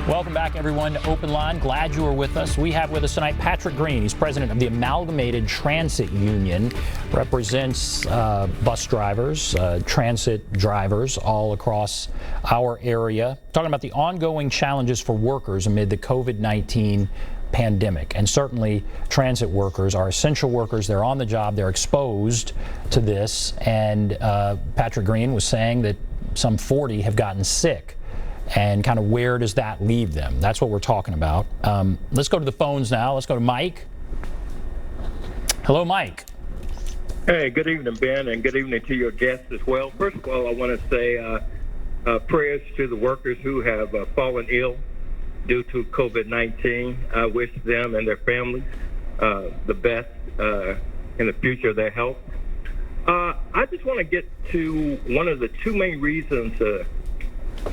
Welcome back, everyone, to Open Line. Glad you are with us. We have with us tonight Patrick Green. He's president of the Amalgamated Transit Union, represents bus drivers, transit drivers all across our area. Talking about the ongoing challenges for workers amid the COVID-19 pandemic. And certainly transit workers are essential workers. They're on the job. They're exposed to this. And Patrick Green was saying that some 40 have gotten sick. And kind of where does that leave them? That's what we're talking about. Let's go to the phones now. Let's go to Mike. Hello, Mike. Hey, good evening, Ben, and good evening to your guests as well. First of all, I want to say prayers to the workers who have fallen ill due to COVID-19. I wish them and their families the best in the future of their health. I just want to get to one of the two main reasons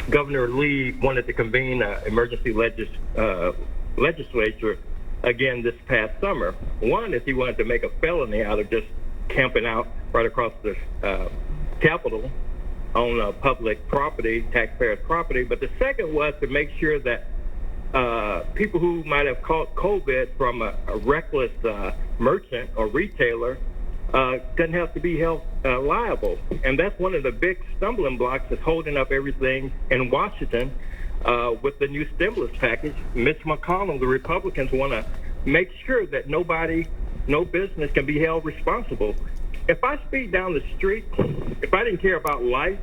Governor Lee wanted to convene an emergency legislature again this past summer. One is he wanted to make a felony out of just camping out right across the Capitol on public property, taxpayers' property. But the second was to make sure that people who might have caught COVID from a reckless merchant or retailer doesn't have to be held liable. And that's one of the big stumbling blocks that's holding up everything in Washington with the new stimulus package. Mitch McConnell, the Republicans, want to make sure that nobody, no business can be held responsible. If I speed down the street, if I didn't care about life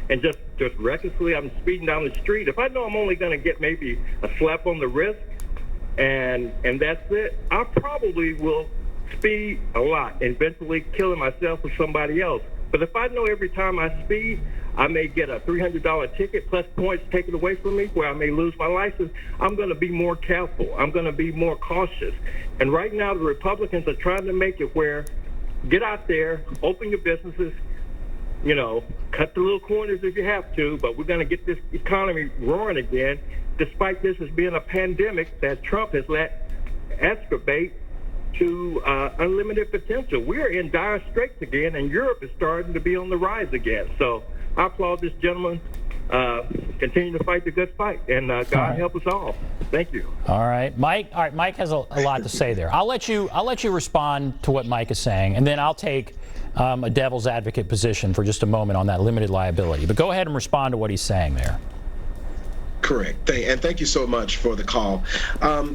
and just recklessly, I'm speeding down the street, if I know I'm only going to get maybe a slap on the wrist and that's it, I probably will speed a lot, eventually killing myself or somebody else. But if I know every time I speed, I may get a $300 ticket plus points taken away from me where I may lose my license, I'm going to be more careful. I'm going to be more cautious. And right now, the Republicans are trying to make it where get out there, open your businesses, you know, cut the little corners if you have to, but we're going to get this economy roaring again, despite this as being a pandemic that Trump has let escalate to unlimited potential. We're in dire straits again, and Europe is starting to be on the rise again. So I applaud this gentleman. Continue to fight the good fight, and God help us all. Thank you. All right, Mike. All right, Mike has a lot to say there. I'll let you respond to what Mike is saying, and then I'll take a devil's advocate position for just a moment on that limited liability. But go ahead and respond to what he's saying there. Correct. And thank you so much for the call.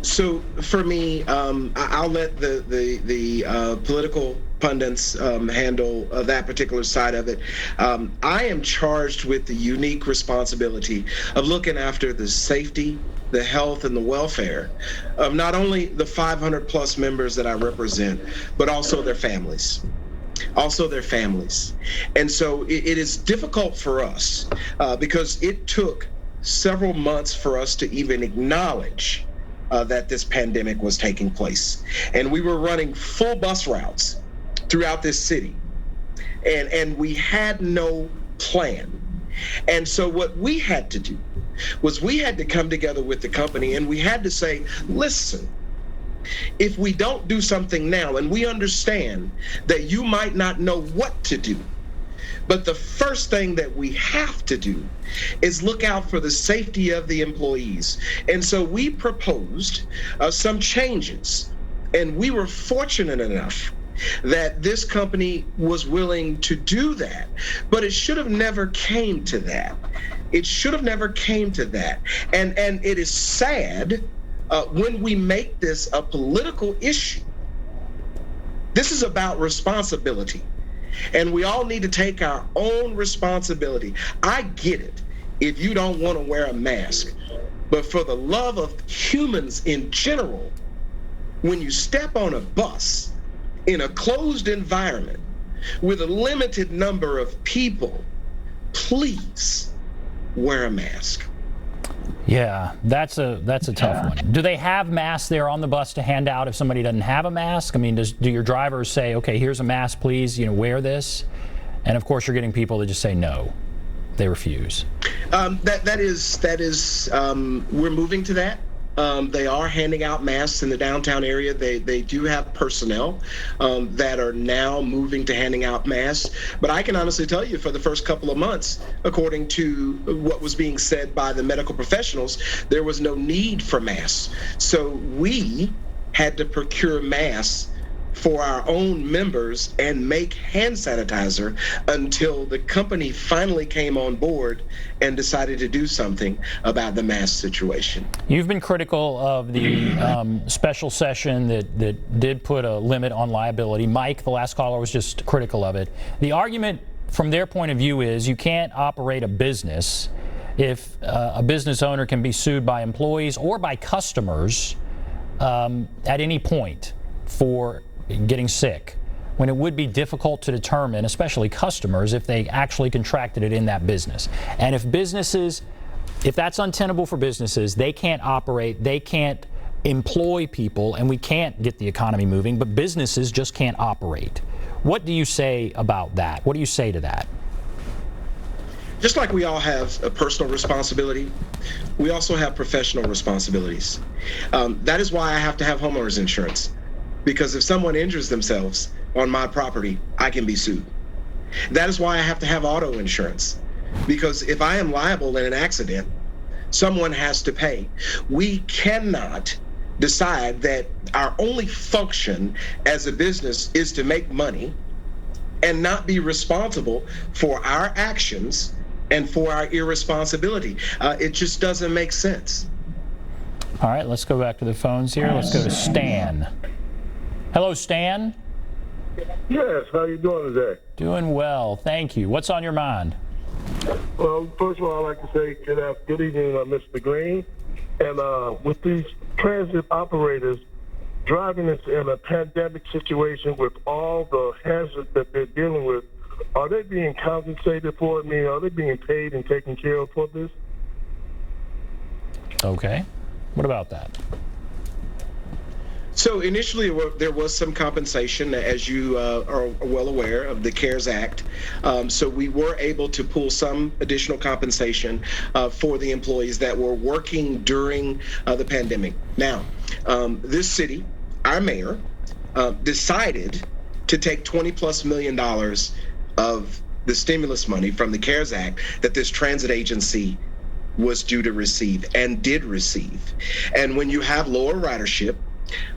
So for me, I'll let the political pundits handle that particular side of it. I am charged with the unique responsibility of looking after the safety, the health, and the welfare of not only the 500 plus members that I represent, but also their families. And so it is difficult for us because it took several months for us to even acknowledge that this pandemic was taking place. And we were running full bus routes throughout this city. And we had no plan. And so what we had to do was we had to come together with the company and we had to say, listen, if we don't do something now, and we understand that you might not know what to do, but the first thing that we have to do is look out for the safety of the employees. And so we proposed some changes, and we were fortunate enough that this company was willing to do that. But it should have never came to that. And it is sad when we make this a political issue. This is about responsibility. And we all need to take our own responsibility. I get it if you don't want to wear a mask, but for the love of humans in general, when you step on a bus in a closed environment with a limited number of people, please wear a mask. Yeah, that's a tough one. Do they have masks there on the bus to hand out if somebody doesn't have a mask? I mean, do your drivers say, okay, here's a mask, please, wear this? And of course, you're getting people that just say no, they refuse. That is, we're moving to that. They are handing out masks in the downtown area. They do have personnel that are now moving to handing out masks. But I can honestly tell you, for the first couple of months, according to what was being said by the medical professionals, there was no need for masks. So we had to procure masks for our own members and make hand sanitizer until the company finally came on board and decided to do something about the mask situation. You've been critical of the special session that did put a limit on liability. Mike, the last caller, was just critical of it. The argument from their point of view is you can't operate a business if a business owner can be sued by employees or by customers at any point for getting sick, when it would be difficult to determine, especially customers, if they actually contracted it in that business. And if that's untenable for businesses, they can't operate, they can't employ people, and we can't get the economy moving, but businesses just can't operate. What do you say about that? What do you say to that? Just like we all have a personal responsibility, we also have professional responsibilities. That is why I have to have homeowners insurance. Because if someone injures themselves on my property, I can be sued. That is why I have to have auto insurance. Because if I am liable in an accident, someone has to pay. We cannot decide that our only function as a business is to make money and not be responsible for our actions and for our irresponsibility. It just doesn't make sense. All right, let's go back to the phones here. Let's go to Stan. Hello, Stan. Yes, how you doing today? Doing well, thank you. What's on your mind? Well, first of all, I'd like to say good evening, Mr. Green. And with these transit operators driving in a pandemic situation with all the hazards that they're dealing with, are they being compensated for it? I mean, are they being paid and taken care of for this? Okay. What about that? So initially, there was some compensation, as you are well aware of the CARES Act. So we were able to pull some additional compensation for the employees that were working during the pandemic. Now, this city, our mayor, decided to take $20+ million of the stimulus money from the CARES Act that this transit agency was due to receive and did receive. And when you have lower ridership,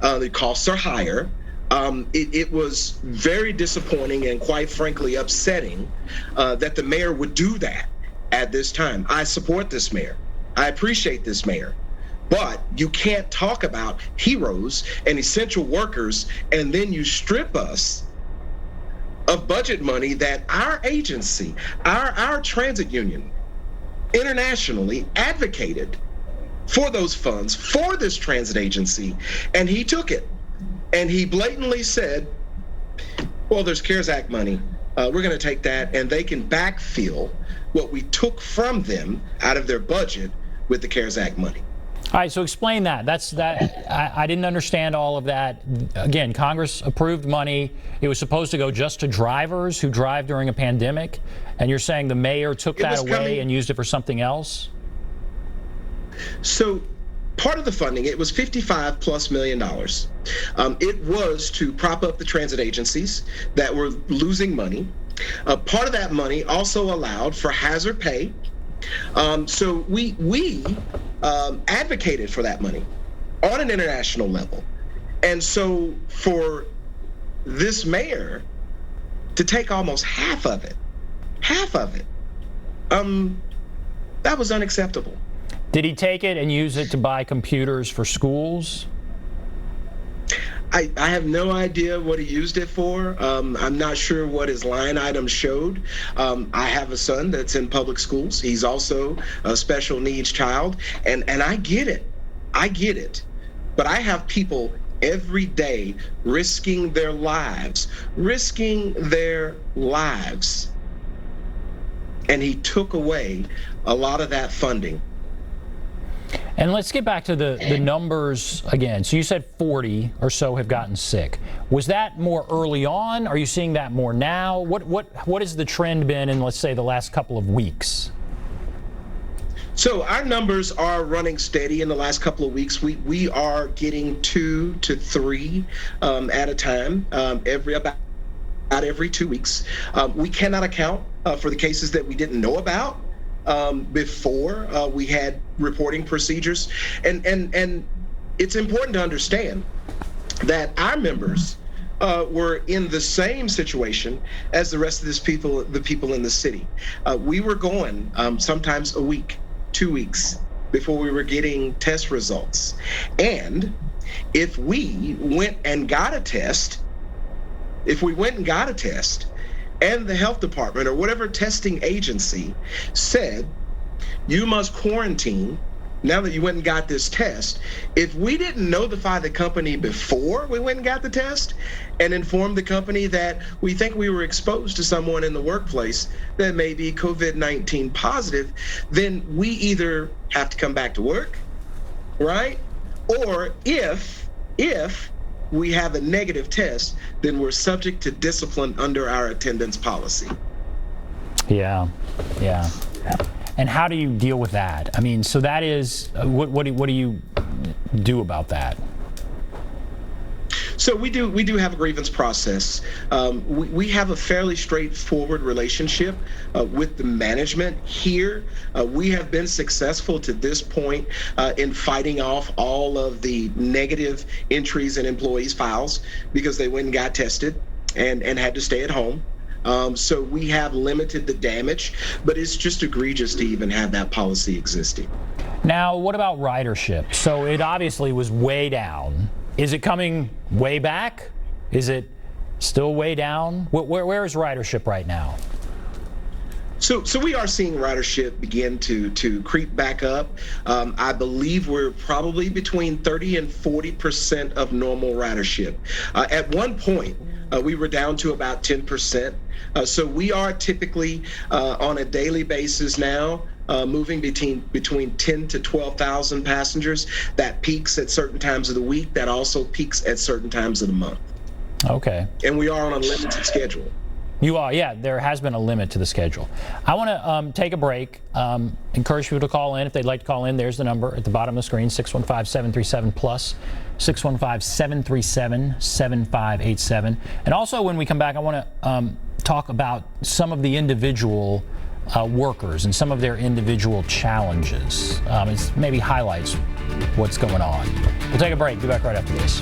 the costs are higher. It was very disappointing and quite frankly upsetting that the mayor would do that at this time. I support this mayor. I appreciate this mayor. But you can't talk about heroes and essential workers and then you strip us of budget money that our agency, our transit union, internationally advocated for those funds, for this transit agency, and he took it. And he blatantly said, well, there's CARES Act money. We're going to take that, and they can backfill what we took from them out of their budget with the CARES Act money. All right, so explain that. I didn't understand all of that. Again, Congress approved money. It was supposed to go just to drivers who drive during a pandemic, and you're saying the mayor took that away and used it for something else? So part of the funding, it was $55+ million. It was to prop up the transit agencies that were losing money. Part of that money also allowed for hazard pay. So we advocated for that money on an international level. And so for this mayor to take almost half of it, that was unacceptable. Did he take it and use it to buy computers for schools? I have no idea what he used it for. I'm not sure what his line item showed. I have a son that's in public schools. He's also a special needs child. And I get it. But I have people every day risking their lives. And he took away a lot of that funding. And let's get back to the numbers again. So you said 40 or so have gotten sick. Was that more early on? Are you seeing that more now? What has the trend been in, let's say, the last couple of weeks? So our numbers are running steady in the last couple of weeks. We are getting 2 to 3 at a time, about every 2 weeks. We cannot account for the cases that we didn't know about before we had reporting procedures, and it's important to understand that our members were in the same situation as the rest of the people in the city. We were going sometimes a week, 2 weeks before we were getting test results. And if we went and got a test, and the health department or whatever testing agency said, you must quarantine now that you went and got this test, if we didn't notify the company before we went and got the test and inform the company that we think we were exposed to someone in the workplace that may be COVID-19 positive, then we either have to come back to work, right? Or if we have a negative test, then we're subject to discipline under our attendance policy. Yeah. And how do you deal with that? I mean, so that is, what do you do about that? So we do have a grievance process. We have a fairly straightforward relationship with the management here. We have been successful to this point in fighting off all of the negative entries in employees' files because they went and got tested and had to stay at home. So we have limited the damage, but it's just egregious to even have that policy existing. Now, what about ridership? So it obviously was way down. Is it coming way back? Is it still way down? Where is ridership right now? So we are seeing ridership begin to creep back up. I believe we're probably between 30 and 40% of normal ridership. At one point, we were down to about 10%. So we are typically on a daily basis now moving between 10 to 12,000 passengers. That peaks at certain times of the week. That also peaks at certain times of the month. Okay. And we are on a limited schedule. You are, yeah. There has been a limit to the schedule. I want to take a break. Encourage people to call in if they'd like to call in. There's the number at the bottom of the screen, 615-737-PLUS, 615-737-7587. And also, when we come back, I want to talk about some of the individual workers and some of their individual challenges. It maybe highlights what's going on. We'll take a break. Be back right after this.